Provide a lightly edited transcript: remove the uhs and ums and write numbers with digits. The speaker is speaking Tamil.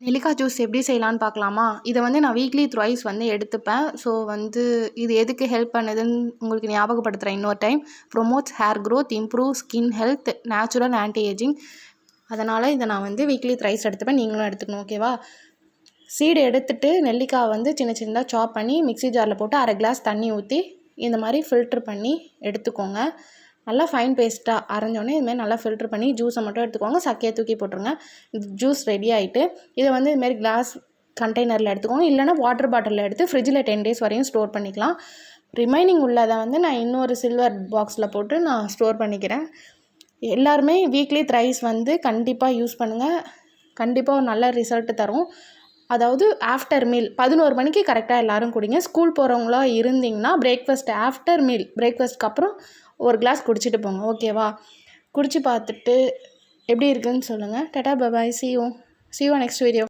நெல்லிக்காய் ஜூஸ் எப்படி செய்யலான்னு பார்க்கலாமா? இதை வந்து நான் வீக்லி த்ரைஸ் வந்து எடுத்துப்பேன். ஸோ வந்து இது எதுக்கு ஹெல்ப் பண்ணுதுன்னு உங்களுக்கு ஞாபகப்படுத்துகிறேன் இன்னொரு time. Promotes hair growth, improve skin health, natural anti ageing. அதனால் இதை நான் வந்து வீக்லி த்ரைஸ் எடுத்துப்பேன். நீங்களும் எடுத்துக்கணும், ஓகேவா? சீடு எடுத்துட்டு நெல்லிக்காய் வந்து சின்ன சின்னதாக சாப் பண்ணி மிக்ஸி ஜாரில் போட்டு 1/2 கிளாஸ் தண்ணி ஊற்றி இந்த மாதிரி ஃபில்ட்ரு பண்ணி எடுத்துக்கோங்க. நல்லா ஃபைன் பேஸ்ட்டாக அரைஞ்சோடனே இதுமாதிரி நல்லா ஃபில்ட்ரு பண்ணி ஜூஸை மட்டும் எடுத்துக்கோங்க. சக்கையை தூக்கி போட்டுருங்க. இது ஜூஸ் ரெடி ஆகிட்டு இதை வந்து இதுமாரி கிளாஸ் கண்டெய்னரில் எடுத்துக்கோங்க. இல்லைனா வாட்டர் பாட்டிலில் எடுத்து ஃப்ரிட்ஜில் 10 days வரையும் ஸ்டோர் பண்ணிக்கலாம். ரிமைனிங் உள்ளதை வந்து நான் இன்னொரு சில்வர் பாக்ஸில் போட்டு நான் ஸ்டோர் பண்ணிக்கிறேன். எல்லாருமே வீக்லி த்ரைஸ் வந்து கண்டிப்பாக யூஸ் பண்ணுங்கள். கண்டிப்பாக ஒரு நல்ல ரிசல்ட்டு தரும். அதாவது ஆஃப்டர் மீல் 11 மணிக்கு கரெக்டாக எல்லோரும் குடிங்க. ஸ்கூல் போகிறவங்களா இருந்தீங்கன்னா பிரேக்ஃபாஸ்ட் ஆஃப்டர் மீல் பிரேக்ஃபாஸ்ட்க்கு அப்புறம் ஒரு கிளாஸ் குடிச்சிட்டு போங்க, ஓகேவா? குடிச்சு பார்த்துட்டு எப்படி இருக்குதுன்னு சொல்லுங்கள். Tata bye bye. See you next video.